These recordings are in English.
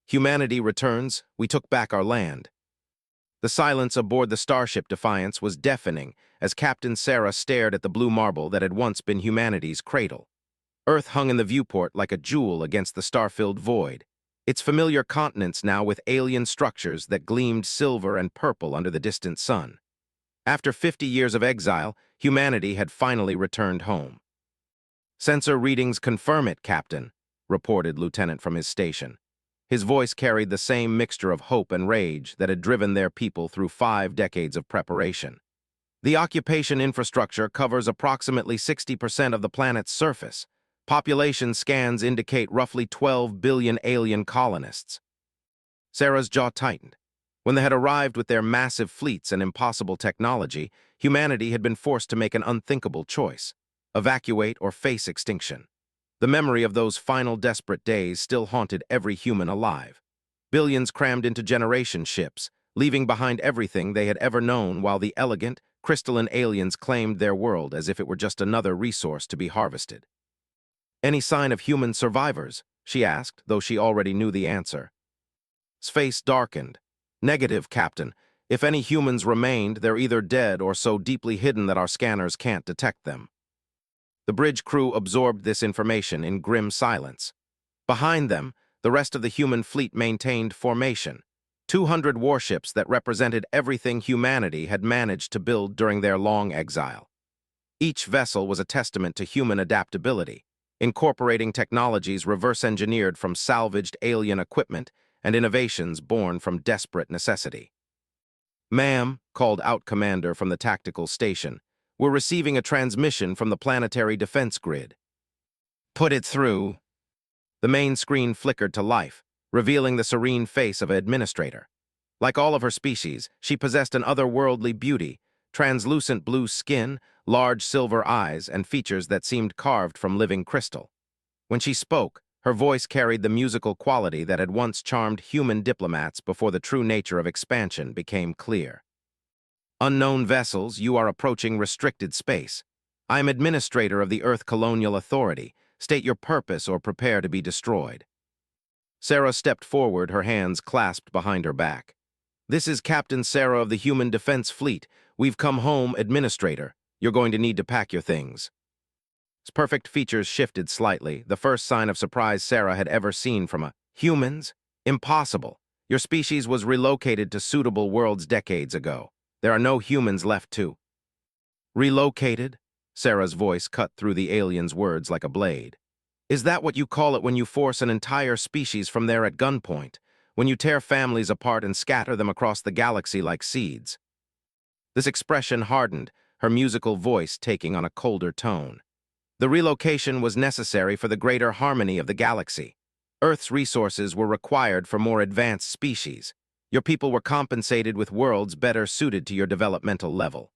Humanity returns, we took back our land. The silence aboard the starship Defiance was deafening as Captain Sarah stared at the blue marble that had once been humanity's cradle. Earth hung in the viewport like a jewel against the star-filled void, its familiar continents now with alien structures that gleamed silver and purple under the distant sun. After 50 years of exile, humanity had finally returned home. "Sensor readings confirm it, Captain," reported Lieutenant from his station. His voice carried the same mixture of hope and rage that had driven their people through 5 decades of preparation. "The occupation infrastructure covers approximately 60% of the planet's surface. Population scans indicate roughly 12 billion alien colonists." Sarah's jaw tightened. When they had arrived with their massive fleets and impossible technology, humanity had been forced to make an unthinkable choice: evacuate or face extinction. The memory of those final desperate days still haunted every human alive. Billions crammed into generation ships, leaving behind everything they had ever known, while the elegant, crystalline aliens claimed their world as if it were just another resource to be harvested. "Any sign of human survivors?" she asked, though she already knew the answer. His face darkened. "Negative, Captain. If any humans remained, they're either dead or so deeply hidden that our scanners can't detect them." The bridge crew absorbed this information in grim silence. Behind them, the rest of the human fleet maintained formation. 200 warships that represented everything humanity had managed to build during their long exile. Each vessel was a testament to human adaptability, incorporating technologies reverse-engineered from salvaged alien equipment and innovations born from desperate necessity. "Ma'am," called out Commander from the tactical station, "we're receiving a transmission from the planetary defense grid." "Put it through." The main screen flickered to life, revealing the serene face of an administrator. Like all of her species, she possessed an otherworldly beauty: translucent blue skin, large silver eyes, and features that seemed carved from living crystal. When she spoke, her voice carried the musical quality that had once charmed human diplomats before the true nature of expansion became clear. "Unknown vessels, you are approaching restricted space. I am administrator of the Earth Colonial Authority. State your purpose or prepare to be destroyed." Sarah stepped forward, her hands clasped behind her back. "This is Captain Sarah of the Human Defense Fleet. We've come home, Administrator. You're going to need to pack your things." His perfect features shifted slightly, the first sign of surprise Sarah had ever seen from a humans. "Impossible. Your species was relocated to suitable worlds decades ago. There are no humans left to—" "Relocated?" Sarah's voice cut through the alien's words like a blade. "Is that what you call it when you force an entire species from there at gunpoint? When you tear families apart and scatter them across the galaxy like seeds?" This expression hardened, her musical voice taking on a colder tone. "The relocation was necessary for the greater harmony of the galaxy. Earth's resources were required for more advanced species. Your people were compensated with worlds better suited to your developmental level."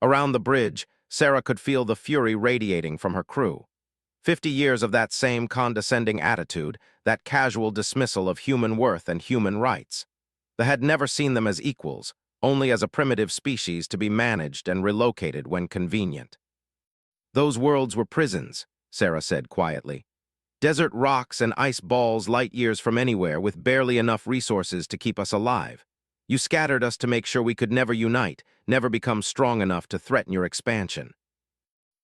Around the bridge, Sarah could feel the fury radiating from her crew. 50 years of that same condescending attitude, that casual dismissal of human worth and human rights. They had never seen them as equals, only as a primitive species to be managed and relocated when convenient. "Those worlds were prisons," Sarah said quietly. "Desert rocks and ice balls light years from anywhere, with barely enough resources to keep us alive. You scattered us to make sure we could never unite, never become strong enough to threaten your expansion."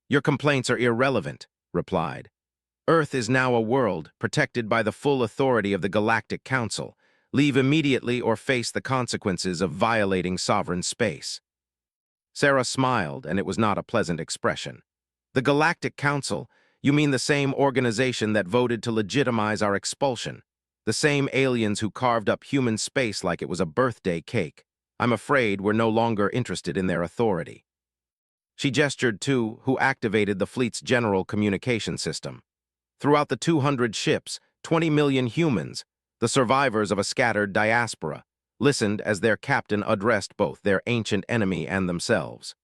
"Your complaints are irrelevant," replied. "Earth is now a world, protected by the full authority of the Galactic Council. Leave immediately or face the consequences of violating sovereign space." Sarah smiled, and it was not a pleasant expression. "The Galactic Council? You mean the same organization that voted to legitimize our expulsion? The same aliens who carved up human space like it was a birthday cake? I'm afraid we're no longer interested in their authority." She gestured to who activated the fleet's general communication system. Throughout the 200 ships, 20 million humans, the survivors of a scattered diaspora, listened as their captain addressed both their ancient enemy and themselves.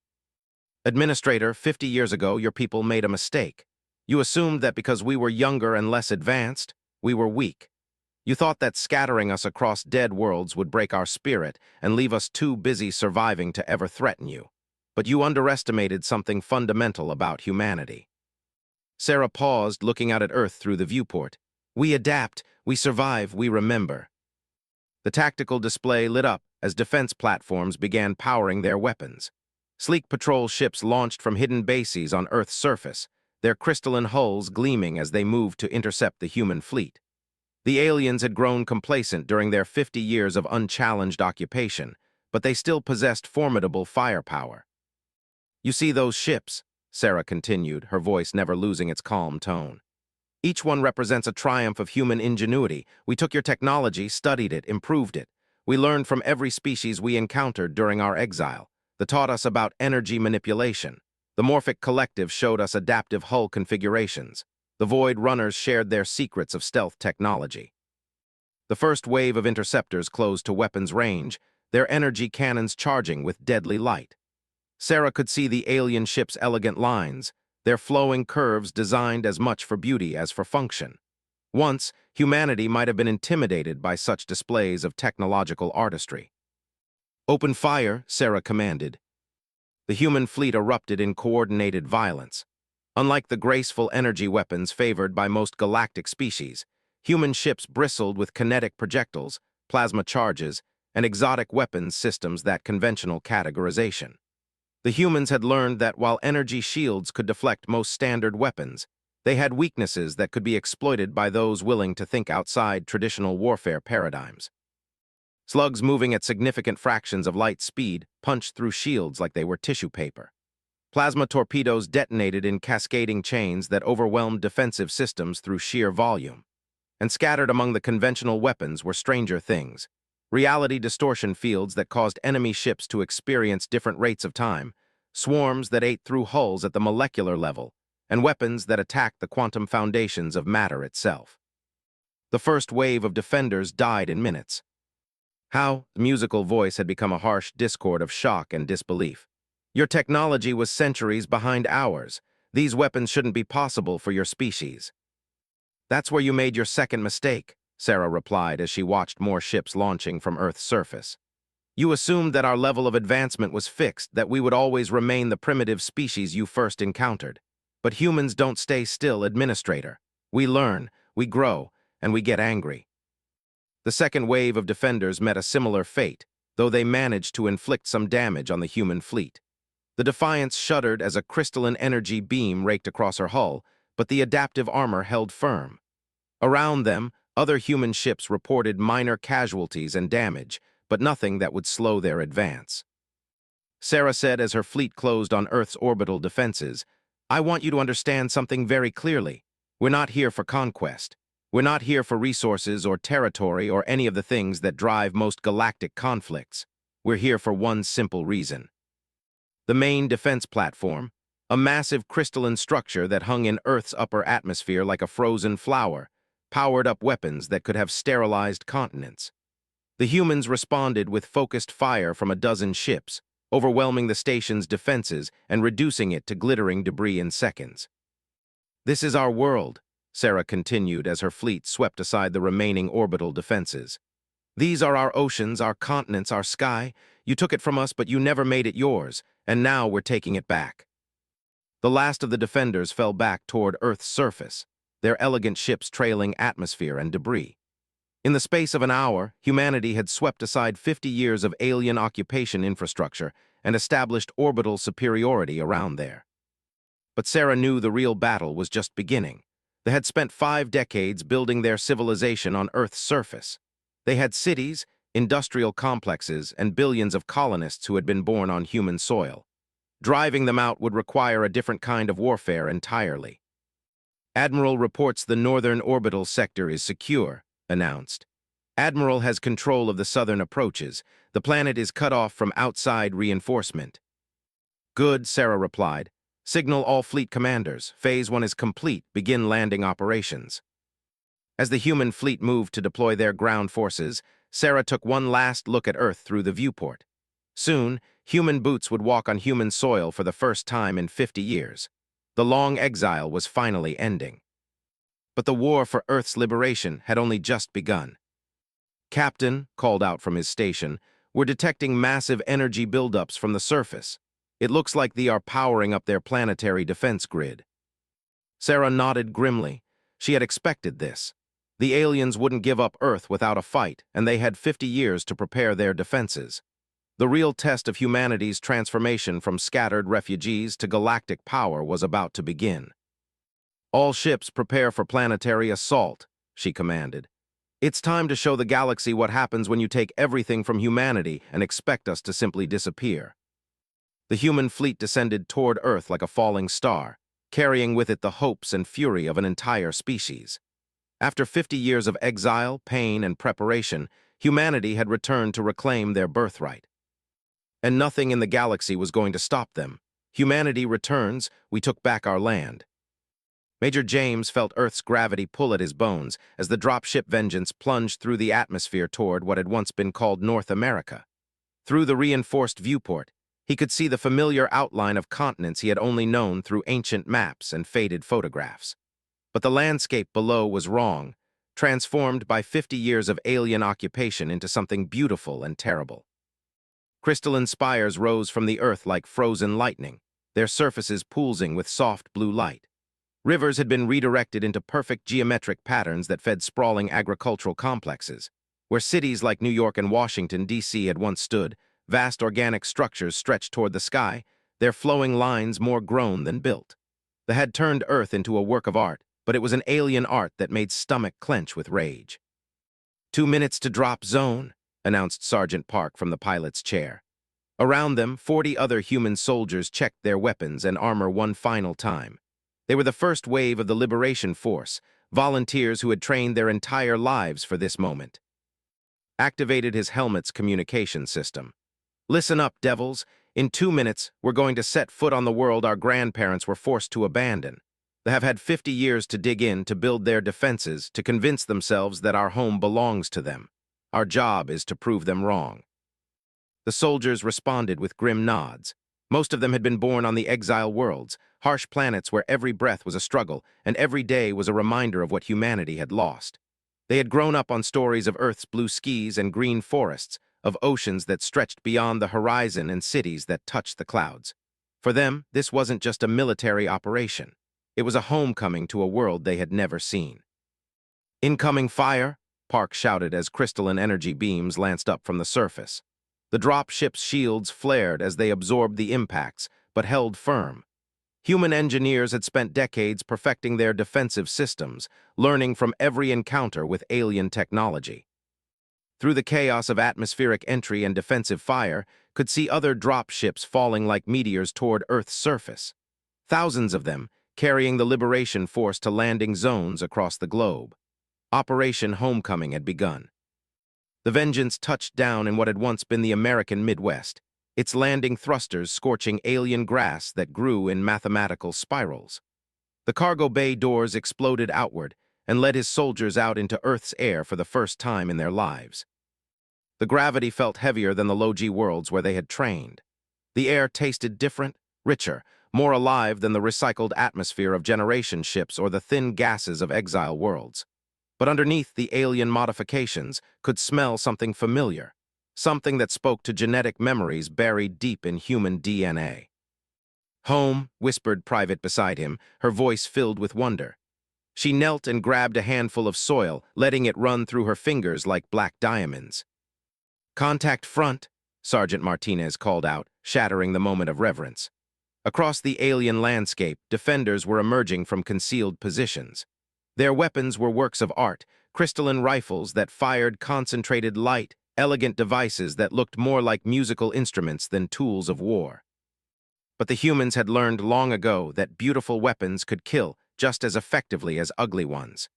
"Administrator, 50 years ago, your people made a mistake. You assumed that because we were younger and less advanced, we were weak. You thought that scattering us across dead worlds would break our spirit and leave us too busy surviving to ever threaten you. But you underestimated something fundamental about humanity." Sarah paused, looking out at Earth through the viewport. "We adapt. We survive, we remember. The tactical display lit up as defense platforms began powering their weapons. Sleek patrol ships launched from hidden bases on Earth's surface, their crystalline hulls gleaming as they moved to intercept the human fleet. The aliens had grown complacent during their 50 years of unchallenged occupation, but they still possessed formidable firepower. "You see those ships," Sarah continued, her voice never losing its calm tone. "Each one represents a triumph of human ingenuity. We took your technology, studied it, improved it. We learned from every species we encountered during our exile. They taught us about energy manipulation. The Morphic Collective showed us adaptive hull configurations. The Void Runners shared their secrets of stealth technology." The first wave of interceptors closed to weapons range, their energy cannons charging with deadly light. Sarah could see the alien ship's elegant lines, their flowing curves designed as much for beauty as for function. Once, humanity might have been intimidated by such displays of technological artistry. "Open fire," Sarah commanded. The human fleet erupted in coordinated violence. Unlike the graceful energy weapons favored by most galactic species, human ships bristled with kinetic projectiles, plasma charges, and exotic weapons systems that conventional categorization. The humans had learned that while energy shields could deflect most standard weapons, they had weaknesses that could be exploited by those willing to think outside traditional warfare paradigms. Slugs moving at significant fractions of light speed punched through shields like they were tissue paper. Plasma torpedoes detonated in cascading chains that overwhelmed defensive systems through sheer volume. And scattered among the conventional weapons were stranger things: reality distortion fields that caused enemy ships to experience different rates of time, swarms that ate through hulls at the molecular level, and weapons that attacked the quantum foundations of matter itself. The first wave of defenders died in minutes. How? The musical voice had become a harsh discord of shock and disbelief. "Your technology was centuries behind ours. These weapons shouldn't be possible for your species." "That's where you made your second mistake," Sarah replied as she watched more ships launching from Earth's surface. "You assumed that our level of advancement was fixed, that we would always remain the primitive species you first encountered. But humans don't stay still, Administrator. We learn, we grow, and we get angry." The second wave of defenders met a similar fate, though they managed to inflict some damage on the human fleet. The Defiance shuddered as a crystalline energy beam raked across her hull, but the adaptive armor held firm. Around them, other human ships reported minor casualties and damage, but nothing that would slow their advance. Sarah said as her fleet closed on Earth's orbital defenses, "I want you to understand something very clearly. We're not here for conquest. We're not here for resources or territory or any of the things that drive most galactic conflicts. We're here for one simple reason." The main defense platform, a massive crystalline structure that hung in Earth's upper atmosphere like a frozen flower, powered up weapons that could have sterilized continents. The humans responded with focused fire from a dozen ships, overwhelming the station's defenses and reducing it to glittering debris in seconds. "This is our world," Sarah continued as her fleet swept aside the remaining orbital defenses. "These are our oceans, our continents, our sky. You took it from us, but you never made it yours, and now we're taking it back." The last of the defenders fell back toward Earth's surface, their elegant ships trailing atmosphere and debris. In the space of an hour, humanity had swept aside 50 years of alien occupation infrastructure and established orbital superiority around there. But Sarah knew the real battle was just beginning. They had spent 5 decades building their civilization on Earth's surface. They had cities, industrial complexes, and billions of colonists who had been born on human soil. Driving them out would require a different kind of warfare entirely. "Admiral reports the northern orbital sector is secure," announced. "Admiral has control of the southern approaches. The planet is cut off from outside reinforcement." "Good," Sarah replied. "Signal all fleet commanders. Phase 1 is complete. Begin landing operations." As the human fleet moved to deploy their ground forces, Sarah took one last look at Earth through the viewport. Soon, human boots would walk on human soil for the first time in 50 years. The long exile was finally ending. But the war for Earth's liberation had only just begun. "Captain," called out from his station, "we're detecting massive energy buildups from the surface. It looks like they are powering up their planetary defense grid." Sarah nodded grimly. She had expected this. The aliens wouldn't give up Earth without a fight, and they had 50 years to prepare their defenses. The real test of humanity's transformation from scattered refugees to galactic power was about to begin. "All ships prepare for planetary assault," she commanded. "It's time to show the galaxy what happens when you take everything from humanity and expect us to simply disappear." The human fleet descended toward Earth like a falling star, carrying with it the hopes and fury of an entire species. After 50 years of exile, pain, and preparation, humanity had returned to reclaim their birthright. And nothing in the galaxy was going to stop them. "Humanity returns, we took back our land." Major James felt Earth's gravity pull at his bones as the dropship Vengeance plunged through the atmosphere toward what had once been called North America. Through the reinforced viewport, he could see the familiar outline of continents he had only known through ancient maps and faded photographs. But the landscape below was wrong, transformed by 50 years of alien occupation into something beautiful and terrible. Crystalline spires rose from the earth like frozen lightning, their surfaces pulsing with soft blue light. Rivers had been redirected into perfect geometric patterns that fed sprawling agricultural complexes. Where cities like New York and Washington, D.C. had once stood, vast organic structures stretched toward the sky, their flowing lines more grown than built. They had turned Earth into a work of art, but it was an alien art that made stomach clench with rage. "2 minutes to drop zone," announced Sergeant Park from the pilot's chair. Around them, 40 other human soldiers checked their weapons and armor one final time. They were the first wave of the Liberation Force, volunteers who had trained their entire lives for this moment. Activated his helmet's communication system. "Listen up, devils. In 2 minutes, we're going to set foot on the world our grandparents were forced to abandon. They have had 50 years to dig in, to build their defenses, to convince themselves that our home belongs to them. Our job is to prove them wrong." The soldiers responded with grim nods. Most of them had been born on the exile worlds, harsh planets where every breath was a struggle, and every day was a reminder of what humanity had lost. They had grown up on stories of Earth's blue skies and green forests, of oceans that stretched beyond the horizon and cities that touched the clouds. For them, this wasn't just a military operation. It was a homecoming to a world they had never seen. "Incoming fire," Park shouted as crystalline energy beams lanced up from the surface. The drop ship's shields flared as they absorbed the impacts, but held firm. Human engineers had spent decades perfecting their defensive systems, learning from every encounter with alien technology. Through the chaos of atmospheric entry and defensive fire, could see other drop ships falling like meteors toward Earth's surface. Thousands of them, carrying the Liberation Force to landing zones across the globe. Operation Homecoming had begun. The Vengeance touched down in what had once been the American Midwest, its landing thrusters scorching alien grass that grew in mathematical spirals. The cargo bay doors exploded outward and led his soldiers out into Earth's air for the first time in their lives. The gravity felt heavier than the low-G worlds where they had trained. The air tasted different, richer, more alive than the recycled atmosphere of generation ships or the thin gases of exile worlds. But underneath the alien modifications could smell something familiar, something that spoke to genetic memories buried deep in human DNA. "Home," whispered Private beside him, her voice filled with wonder. She knelt and grabbed a handful of soil, letting it run through her fingers like black diamonds. "Contact front," Sergeant Martinez called out, shattering the moment of reverence. Across the alien landscape, defenders were emerging from concealed positions. Their weapons were works of art, crystalline rifles that fired concentrated light, elegant devices that looked more like musical instruments than tools of war. But the humans had learned long ago that beautiful weapons could kill just as effectively as ugly ones.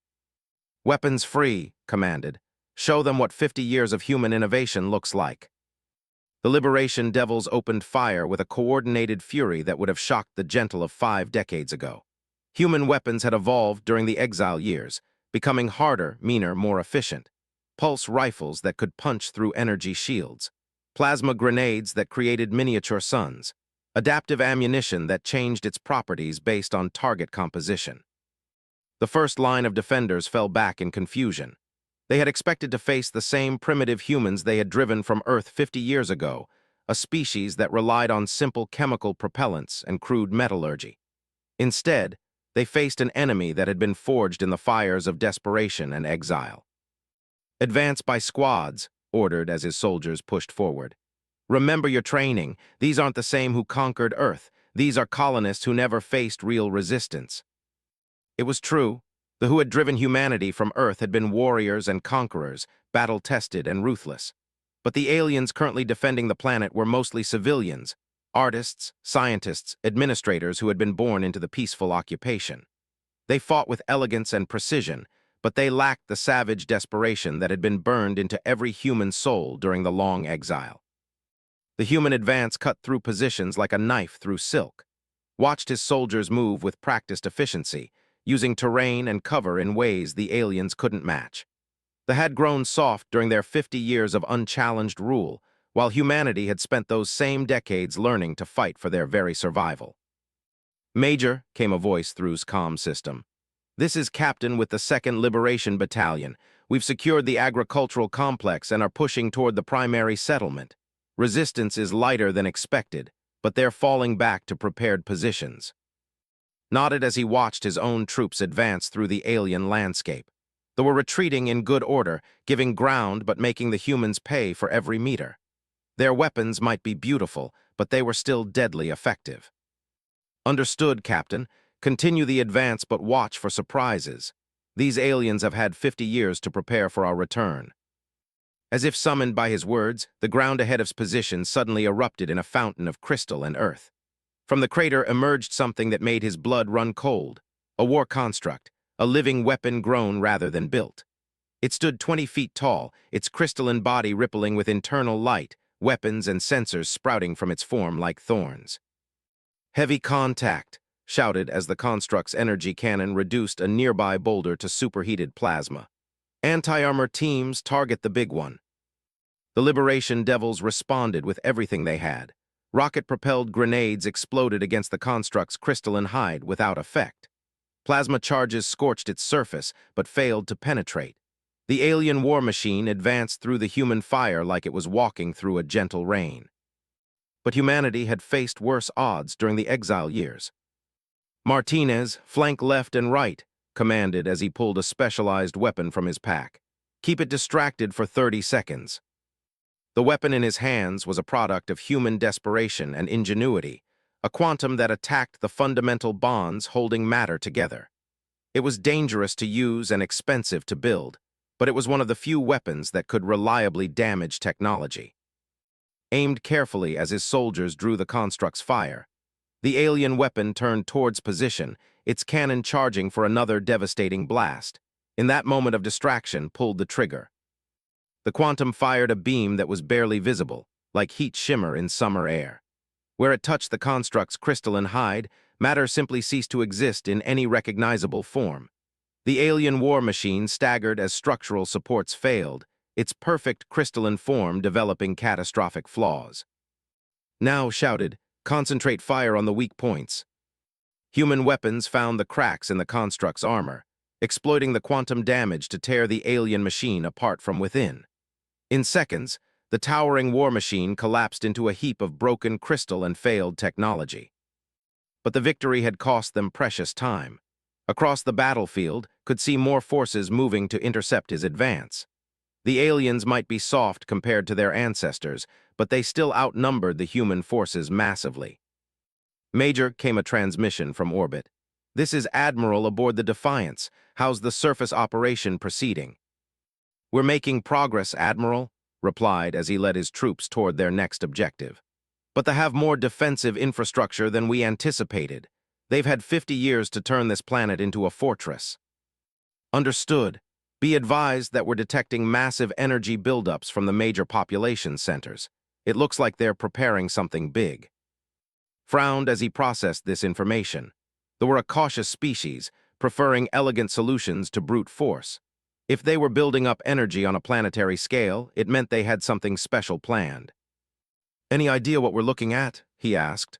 "Weapons free," commanded. "Show them what 50 years of human innovation looks like." The Liberation Devils opened fire with a coordinated fury that would have shocked the gentle of 5 decades ago. Human weapons had evolved during the exile years, becoming harder, meaner, more efficient. Pulse rifles that could punch through energy shields. Plasma grenades that created miniature suns. Adaptive ammunition that changed its properties based on target composition. The first line of defenders fell back in confusion. They had expected to face the same primitive humans they had driven from Earth 50 years ago, a species that relied on simple chemical propellants and crude metallurgy. Instead, They faced an enemy that had been forged in the fires of desperation and exile. "Advance by squads," ordered as his soldiers pushed forward. "Remember your training. These aren't the same who conquered Earth. These are colonists who never faced real resistance." It was true. The who had driven humanity from Earth had been warriors and conquerors, battle-tested and ruthless. But the aliens currently defending the planet were mostly civilians, artists, scientists, administrators who had been born into the peaceful occupation. They fought with elegance and precision, but they lacked the savage desperation that had been burned into every human soul during the long exile. The human advance cut through positions like a knife through silk, watched his soldiers move with practiced efficiency, using terrain and cover in ways the aliens couldn't match. They had grown soft during their 50 years of unchallenged rule, while humanity had spent those same decades learning to fight for their very survival. "Major," came a voice through his comm system. "This is Captain with the 2nd Liberation Battalion. We've secured the agricultural complex and are pushing toward the primary settlement. Resistance is lighter than expected, but they're falling back to prepared positions." Nodded as he watched his own troops advance through the alien landscape. They were retreating in good order, giving ground but making the humans pay for every meter. Their weapons might be beautiful, but they were still deadly effective. "Understood, Captain. Continue the advance but watch for surprises. These aliens have had 50 years to prepare for our return." As if summoned by his words, the ground ahead of his position suddenly erupted in a fountain of crystal and earth. From the crater emerged something that made his blood run cold, a war construct, a living weapon grown rather than built. It stood 20 feet tall, its crystalline body rippling with internal light, weapons and sensors sprouting from its form like thorns. "Heavy contact," shouted as the construct's energy cannon reduced a nearby boulder to superheated plasma. "Anti-armor teams target the big one." The Liberation Devils responded with everything they had. Rocket-propelled grenades exploded against the construct's crystalline hide without effect. Plasma charges scorched its surface, but failed to penetrate. The alien war machine advanced through the human fire like it was walking through a gentle rain. But humanity had faced worse odds during the exile years. "Martinez, flank left and right," commanded as he pulled a specialized weapon from his pack. "Keep it distracted for 30 seconds." The weapon in his hands was a product of human desperation and ingenuity, a quantum that attacked the fundamental bonds holding matter together. It was dangerous to use and expensive to build, but it was one of the few weapons that could reliably damage technology. Aimed carefully as his soldiers drew the construct's fire, the alien weapon turned towards position, its cannon charging for another devastating blast. In that moment of distraction, pulled the trigger. The quantum fired a beam that was barely visible, like heat shimmer in summer air. Where it touched the construct's crystalline hide, matter simply ceased to exist in any recognizable form. The alien war machine staggered as structural supports failed, its perfect crystalline form developing catastrophic flaws. "Now," shouted, "concentrate fire on the weak points." Human weapons found the cracks in the construct's armor, exploiting the quantum damage to tear the alien machine apart from within. In seconds, the towering war machine collapsed into a heap of broken crystal and failed technology. But the victory had cost them precious time. Across the battlefield, could see more forces moving to intercept his advance. The aliens might be soft compared to their ancestors, but they still outnumbered the human forces massively. "Major," came a transmission from orbit. "This is Admiral aboard the Defiance. How's the surface operation proceeding?" "We're making progress, Admiral," replied as he led his troops toward their next objective. "But they have more defensive infrastructure than we anticipated. They've had 50 years to turn this planet into a fortress." "Understood. Be advised that we're detecting massive energy buildups from the major population centers. It looks like they're preparing something big." Frowned as he processed this information. They were a cautious species, preferring elegant solutions to brute force. If they were building up energy on a planetary scale, it meant they had something special planned. "Any idea what we're looking at?" he asked.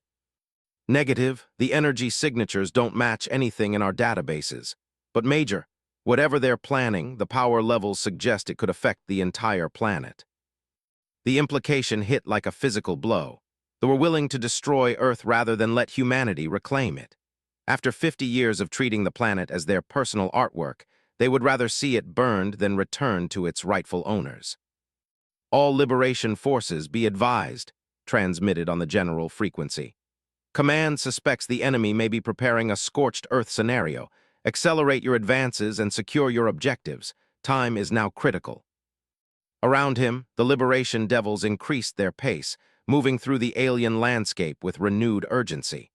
"Negative. The energy signatures don't match anything in our databases. But Major, whatever they're planning, the power levels suggest it could affect the entire planet." The implication hit like a physical blow. They were willing to destroy Earth rather than let humanity reclaim it. After 50 years of treating the planet as their personal artwork, they would rather see it burned than returned to its rightful owners. All liberation forces be advised, transmitted on the general frequency. Command suspects the enemy may be preparing a scorched Earth scenario. Accelerate your advances and secure your objectives. Time is now critical. Around him, the liberation devils increased their pace, moving through the alien landscape with renewed urgency.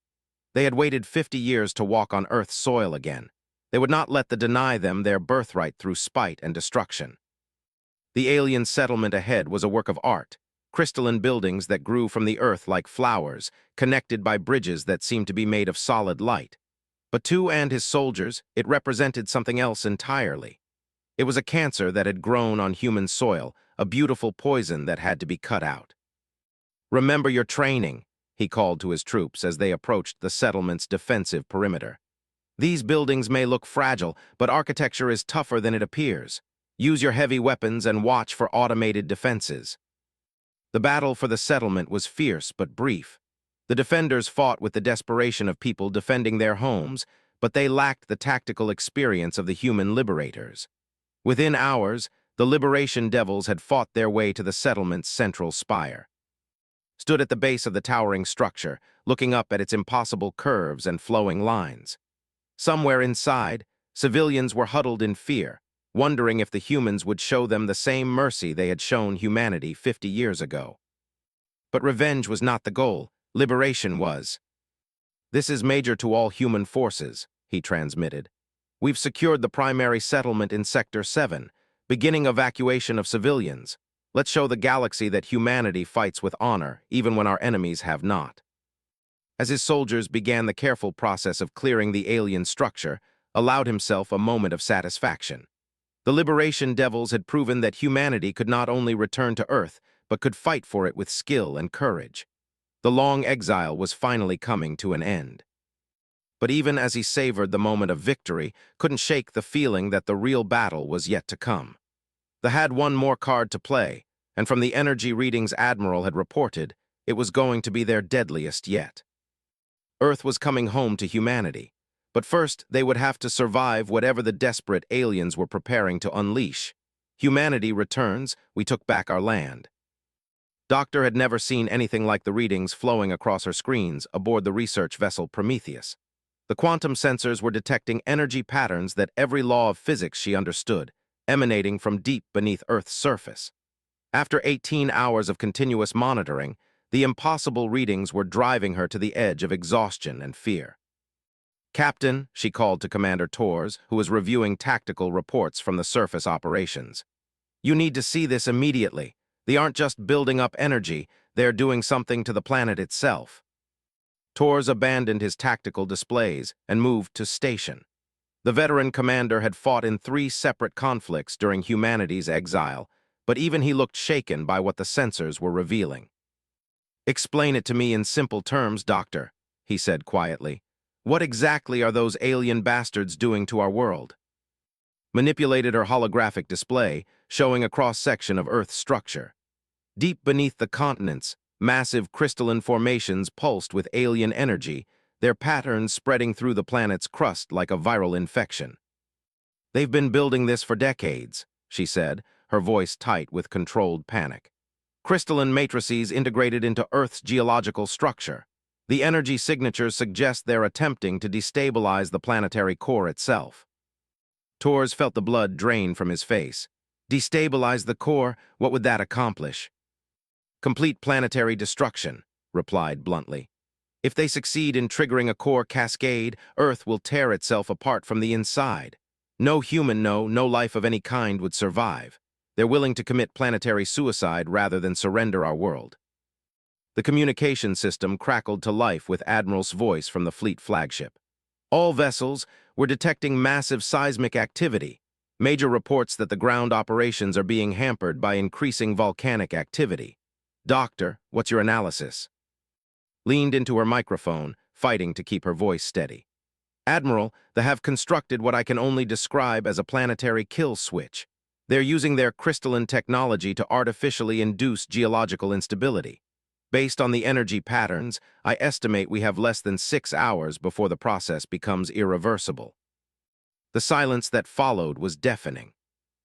They had waited 50 years to walk on Earth's soil again. They would not let deny them their birthright through spite and destruction. The alien settlement ahead was a work of art, crystalline buildings that grew from the earth like flowers, connected by bridges that seemed to be made of solid light. But to and his soldiers, it represented something else entirely. It was a cancer that had grown on human soil, a beautiful poison that had to be cut out. "Remember your training," he called to his troops as they approached the settlement's defensive perimeter. "These buildings may look fragile, but architecture is tougher than it appears. Use your heavy weapons and watch for automated defenses." The battle for the settlement was fierce but brief. The defenders fought with the desperation of people defending their homes, but they lacked the tactical experience of the human liberators. Within hours, the liberation devils had fought their way to the settlement's central spire. Stood at the base of the towering structure, looking up at its impossible curves and flowing lines. Somewhere inside, civilians were huddled in fear, wondering if the humans would show them the same mercy they had shown humanity 50 years ago. But revenge was not the goal, liberation was. "This is major to all human forces," he transmitted. "We've secured the primary settlement in Sector 7, beginning evacuation of civilians. Let's show the galaxy that humanity fights with honor, even when our enemies have not." As his soldiers began the careful process of clearing the alien structure, allowed himself a moment of satisfaction. The liberation devils had proven that humanity could not only return to Earth, but could fight for it with skill and courage. The long exile was finally coming to an end. But even as he savored the moment of victory, couldn't shake the feeling that the real battle was yet to come. They had one more card to play, and from the energy readings Admiral had reported, it was going to be their deadliest yet. Earth was coming home to humanity. But first, they would have to survive whatever the desperate aliens were preparing to unleash. Humanity returns, we took back our land. Doctor had never seen anything like the readings flowing across her screens aboard the research vessel Prometheus. The quantum sensors were detecting energy patterns that every law of physics she understood, emanating from deep beneath Earth's surface. After 18 hours of continuous monitoring, the impossible readings were driving her to the edge of exhaustion and fear. "Captain," she called to Commander Torres, who was reviewing tactical reports from the surface operations. "You need to see this immediately. They aren't just building up energy, they're doing something to the planet itself." Torres abandoned his tactical displays and moved to station. The veteran commander had fought in 3 separate conflicts during humanity's exile, but even he looked shaken by what the sensors were revealing. "Explain it to me in simple terms, Doctor," he said quietly. "What exactly are those alien bastards doing to our world?" Manipulated her holographic display, showing a cross-section of Earth's structure. Deep beneath the continents, massive crystalline formations pulsed with alien energy, their patterns spreading through the planet's crust like a viral infection. "They've been building this for decades," she said, her voice tight with controlled panic. "Crystalline matrices integrated into Earth's geological structure. The energy signatures suggest they're attempting to destabilize the planetary core itself." Torres felt the blood drain from his face. "Destabilize the core? What would that accomplish?" "Complete planetary destruction," replied bluntly. "If they succeed in triggering a core cascade, Earth will tear itself apart from the inside. No human, no life of any kind would survive. They're willing to commit planetary suicide rather than surrender our world." The communication system crackled to life with Admiral's voice from the fleet flagship. "All vessels were detecting massive seismic activity. Major reports that the ground operations are being hampered by increasing volcanic activity. Doctor, what's your analysis?" Leaned into her microphone, fighting to keep her voice steady. "Admiral, they have constructed what I can only describe as a planetary kill switch. They're using their crystalline technology to artificially induce geological instability. Based on the energy patterns, I estimate we have less than 6 hours before the process becomes irreversible. The silence that followed was deafening.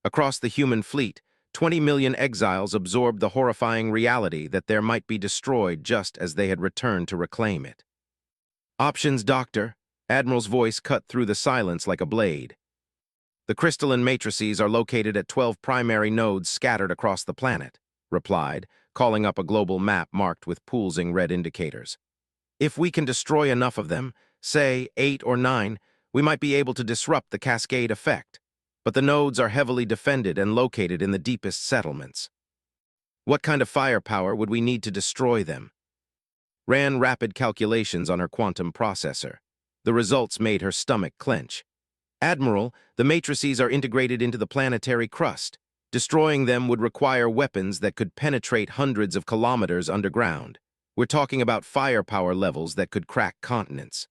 Across the human fleet, 20 million exiles absorbed the horrifying reality that there might be destroyed just as they had returned to reclaim it. Options, Doctor. Admiral's voice cut through the silence like a blade. The crystalline matrices are located at 12 primary nodes scattered across the planet, replied, calling up a global map marked with pulsing red indicators. If we can destroy enough of them, say 8 or 9, we might be able to disrupt the cascade effect. But the nodes are heavily defended and located in the deepest settlements. What kind of firepower would we need to destroy them? Ran rapid calculations on her quantum processor. The results made her stomach clench. Admiral, the matrices are integrated into the planetary crust. Destroying them would require weapons that could penetrate hundreds of kilometers underground. We're talking about firepower levels that could crack continents.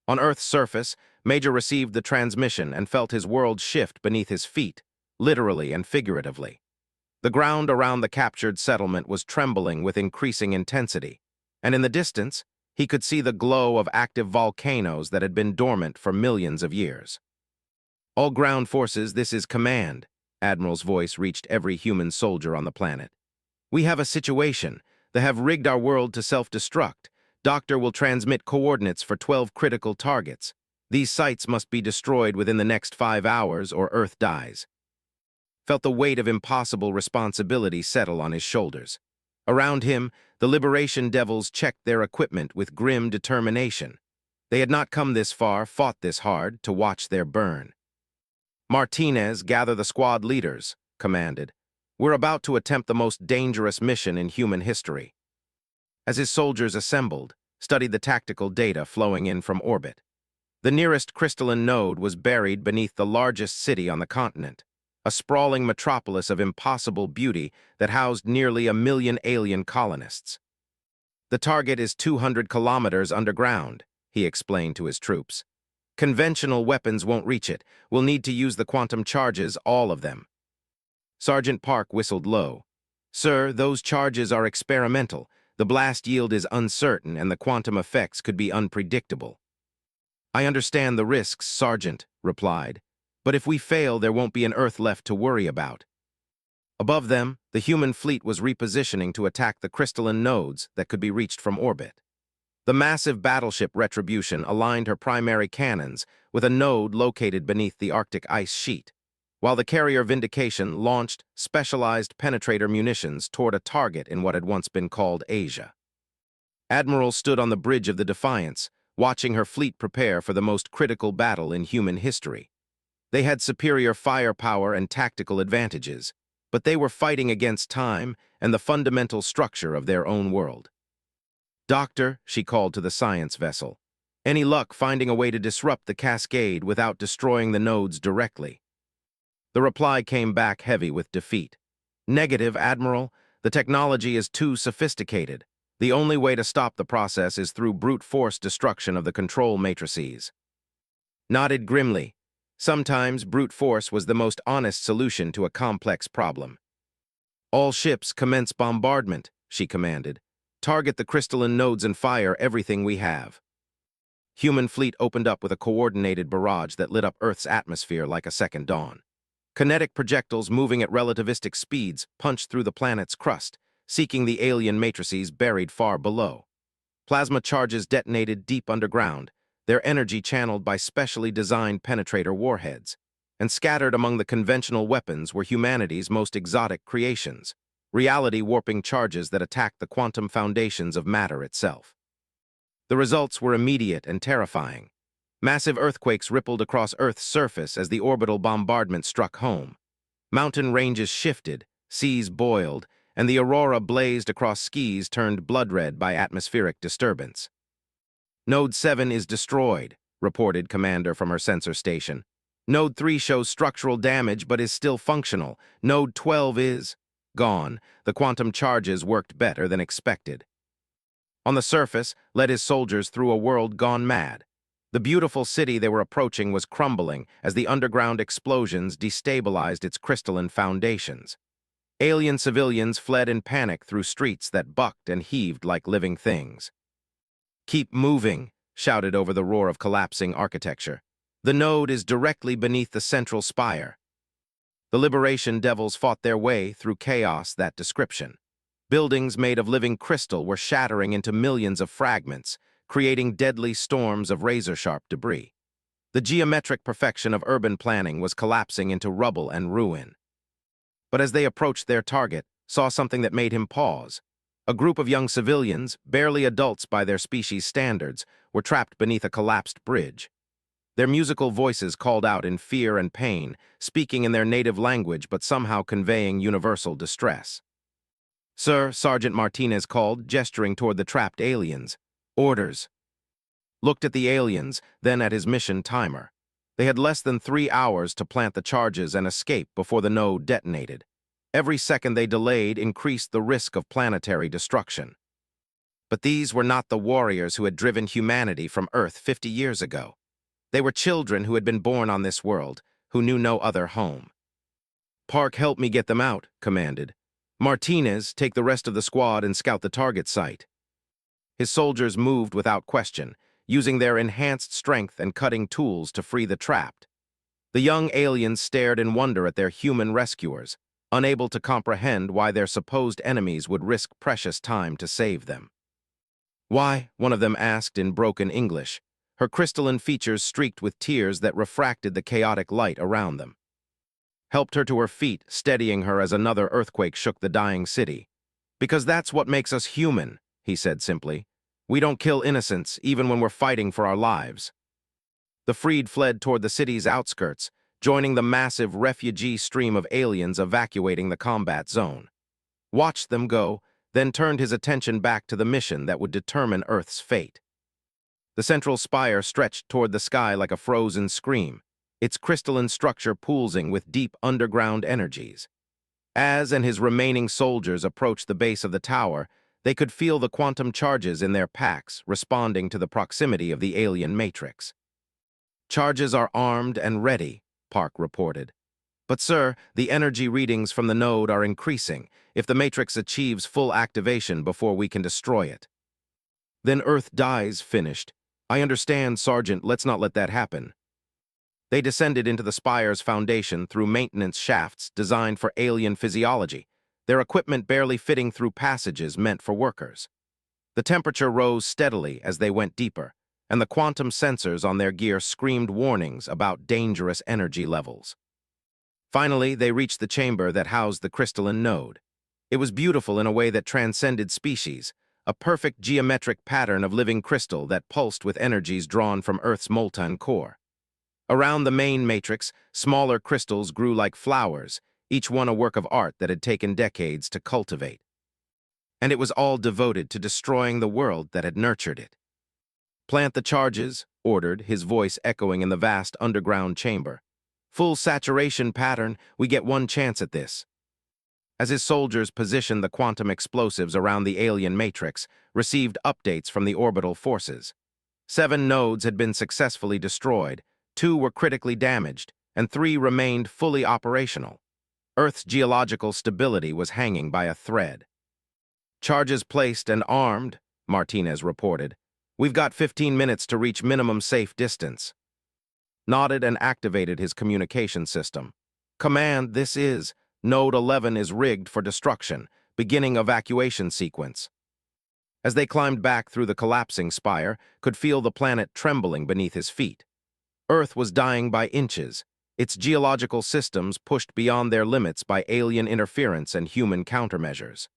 On Earth's surface, Major received the transmission and felt his world shift beneath his feet, literally and figuratively. The ground around the captured settlement was trembling with increasing intensity, and in the distance, he could see the glow of active volcanoes that had been dormant for millions of years. All ground forces, this is command. Admiral's voice reached every human soldier on the planet. We have a situation. They have rigged our world to self-destruct. Doctor will transmit coordinates for 12 critical targets. These sites must be destroyed within the next 5 hours or Earth dies. Felt the weight of impossible responsibility settle on his shoulders. Around him, the Liberation Devils checked their equipment with grim determination. They had not come this far, fought this hard, to watch their burn. Martinez, gather the squad leaders, commanded. We're about to attempt the most dangerous mission in human history. As his soldiers assembled, studied the tactical data flowing in from orbit. The nearest crystalline node was buried beneath the largest city on the continent, a sprawling metropolis of impossible beauty that housed nearly 1 million alien colonists. The target is 200 kilometers underground, he explained to his troops. Conventional weapons won't reach it. We'll need to use the quantum charges, all of them. Sergeant Park whistled low. Sir, those charges are experimental. The blast yield is uncertain and the quantum effects could be unpredictable. I understand the risks, Sergeant, replied. But if we fail, there won't be an Earth left to worry about. Above them, the human fleet was repositioning to attack the crystalline nodes that could be reached from orbit. The massive battleship Retribution aligned her primary cannons with a node located beneath the Arctic ice sheet, while the carrier Vindication launched specialized penetrator munitions toward a target in what had once been called Asia. Admiral stood on the bridge of the Defiance, watching her fleet prepare for the most critical battle in human history. They had superior firepower and tactical advantages, but they were fighting against time and the fundamental structure of their own world. Doctor, she called to the science vessel, any luck finding a way to disrupt the cascade without destroying the nodes directly? The reply came back heavy with defeat. Negative, Admiral. The technology is too sophisticated. The only way to stop the process is through brute force destruction of the control matrices. Nodded grimly. Sometimes brute force was the most honest solution to a complex problem. All ships commence bombardment, she commanded. Target the crystalline nodes and fire everything we have. Human fleet opened up with a coordinated barrage that lit up Earth's atmosphere like a second dawn. Kinetic projectiles moving at relativistic speeds punched through the planet's crust, seeking the alien matrices buried far below. Plasma charges detonated deep underground, their energy channeled by specially designed penetrator warheads, and scattered among the conventional weapons were humanity's most exotic creations, reality-warping charges that attacked the quantum foundations of matter itself. The results were immediate and terrifying. Massive earthquakes rippled across Earth's surface as the orbital bombardment struck home. Mountain ranges shifted, seas boiled, and the aurora blazed across skies turned blood-red by atmospheric disturbance. Node 7 is destroyed, reported Commander from her sensor station. Node 3 shows structural damage but is still functional. Node 12 is gone. The quantum charges worked better than expected. On the surface, led his soldiers through a world gone mad. The beautiful city they were approaching was crumbling as the underground explosions destabilized its crystalline foundations. Alien civilians fled in panic through streets that bucked and heaved like living things. "Keep moving," shouted over the roar of collapsing architecture. "The node is directly beneath the central spire." The Liberation Devils fought their way through chaos that description. Buildings made of living crystal were shattering into millions of fragments, creating deadly storms of razor-sharp debris. The geometric perfection of urban planning was collapsing into rubble and ruin. But as they approached their target, saw something that made him pause. A group of young civilians, barely adults by their species' standards, were trapped beneath a collapsed bridge. Their musical voices called out in fear and pain, speaking in their native language but somehow conveying universal distress. "Sir," Sergeant Martinez called, gesturing toward the trapped aliens. "Orders." Looked at the aliens, then at his mission timer. They had less than 3 hours to plant the charges and escape before the node detonated. Every second they delayed increased the risk of planetary destruction. But these were not the warriors who had driven humanity from Earth 50 years ago. They were children who had been born on this world, who knew no other home. "Park, help me get them out," commanded. "Martinez, take the rest of the squad and scout the target site." His soldiers moved without question, using their enhanced strength and cutting tools to free the trapped. The young aliens stared in wonder at their human rescuers, unable to comprehend why their supposed enemies would risk precious time to save them. "Why?" one of them asked in broken English, her crystalline features streaked with tears that refracted the chaotic light around them. Helped her to her feet, steadying her as another earthquake shook the dying city. "Because that's what makes us human," he said simply. "We don't kill innocents, even when we're fighting for our lives." The freed fled toward the city's outskirts, joining the massive refugee stream of aliens evacuating the combat zone. Watched them go, then turned his attention back to the mission that would determine Earth's fate. The central spire stretched toward the sky like a frozen scream, its crystalline structure pulsing with deep underground energies. As and his remaining soldiers approached the base of the tower, they could feel the quantum charges in their packs responding to the proximity of the alien matrix. "Charges are armed and ready," Park reported. "But sir, the energy readings from the node are increasing if the matrix achieves full activation before we can destroy it." "Then Earth dies," finished. "I understand, Sergeant, let's not let that happen." They descended into the spire's foundation through maintenance shafts designed for alien physiology, their equipment barely fitting through passages meant for workers. The temperature rose steadily as they went deeper, and the quantum sensors on their gear screamed warnings about dangerous energy levels. Finally, they reached the chamber that housed the crystalline node. It was beautiful in a way that transcended species, a perfect geometric pattern of living crystal that pulsed with energies drawn from Earth's molten core. Around the main matrix, smaller crystals grew like flowers, each one a work of art that had taken decades to cultivate. And it was all devoted to destroying the world that had nurtured it. "Plant the charges," ordered, his voice echoing in the vast underground chamber. "Full saturation pattern, we get one chance at this." As his soldiers positioned the quantum explosives around the alien matrix, received updates from the orbital forces. 7 nodes had been successfully destroyed, 2 were critically damaged, and 3 remained fully operational. Earth's geological stability was hanging by a thread. "Charges placed and armed," Martinez reported. "We've got 15 minutes to reach minimum safe distance." Nodded and activated his communication system. "Command, this is. Node 11 is rigged for destruction. Beginning evacuation sequence." As they climbed back through the collapsing spire, could feel the planet trembling beneath his feet. Earth was dying by inches, its geological systems pushed beyond their limits by alien interference and human countermeasures.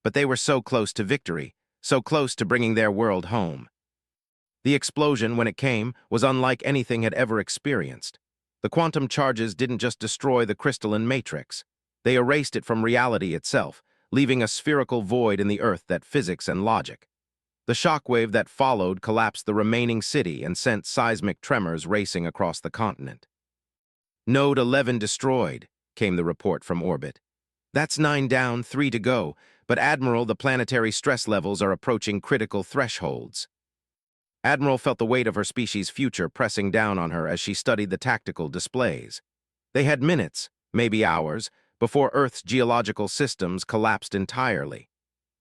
But they were so close to victory, so close to bringing their world home. The explosion, when it came, was unlike anything had ever experienced. The quantum charges didn't just destroy the crystalline matrix. They erased it from reality itself, leaving a spherical void in the Earth that physics and logic. The shockwave that followed collapsed the remaining city and sent seismic tremors racing across the continent. "Node 11 destroyed," came the report from orbit. "That's 9 down, 3 to go, but Admiral, the planetary stress levels are approaching critical thresholds." Admiral felt the weight of her species' future pressing down on her as she studied the tactical displays. They had minutes, maybe hours, before Earth's geological systems collapsed entirely.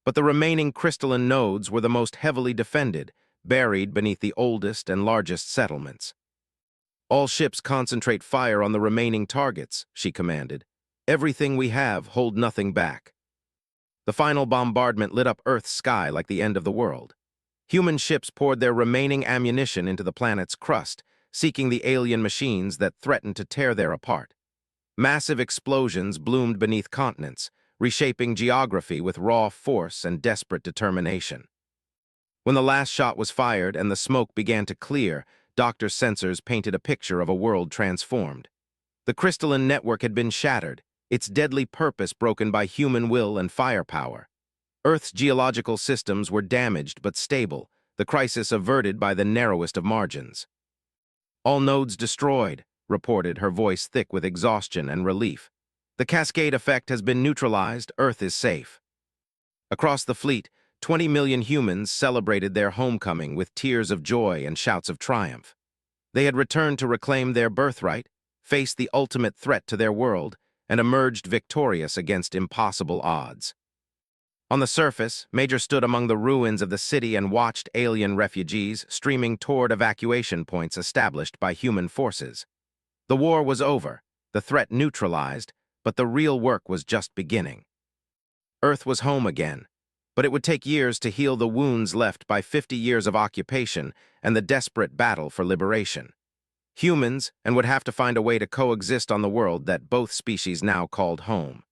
But the remaining crystalline nodes were the most heavily defended, buried beneath the oldest and largest settlements. "All ships concentrate fire on the remaining targets," she commanded. "Everything we have, hold nothing back." The final bombardment lit up Earth's sky like the end of the world. Human ships poured their remaining ammunition into the planet's crust, seeking the alien machines that threatened to tear there apart. Massive explosions bloomed beneath continents, reshaping geography with raw force and desperate determination. When the last shot was fired and the smoke began to clear, Doctor's sensors painted a picture of a world transformed. The crystalline network had been shattered, its deadly purpose broken by human will and firepower. Earth's geological systems were damaged but stable, the crisis averted by the narrowest of margins. "All nodes destroyed," reported, her voice thick with exhaustion and relief. "The cascade effect has been neutralized, Earth is safe." Across the fleet, 20 million humans celebrated their homecoming with tears of joy and shouts of triumph. They had returned to reclaim their birthright, faced the ultimate threat to their world, and emerged victorious against impossible odds. On the surface, Major stood among the ruins of the city and watched alien refugees streaming toward evacuation points established by human forces. The war was over, the threat neutralized, but the real work was just beginning. Earth was home again, but it would take years to heal the wounds left by 50 years of occupation and the desperate battle for liberation. Humans would have to find a way to coexist on the world that both species now called home.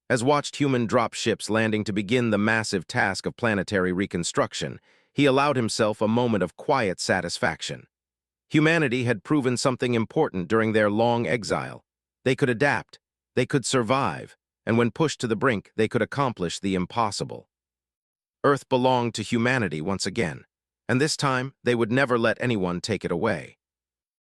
As watched human dropships landing to begin the massive task of planetary reconstruction, he allowed himself a moment of quiet satisfaction. Humanity had proven something important during their long exile. They could adapt, they could survive, and when pushed to the brink, they could accomplish the impossible. Earth belonged to humanity once again, and this time they would never let anyone take it away.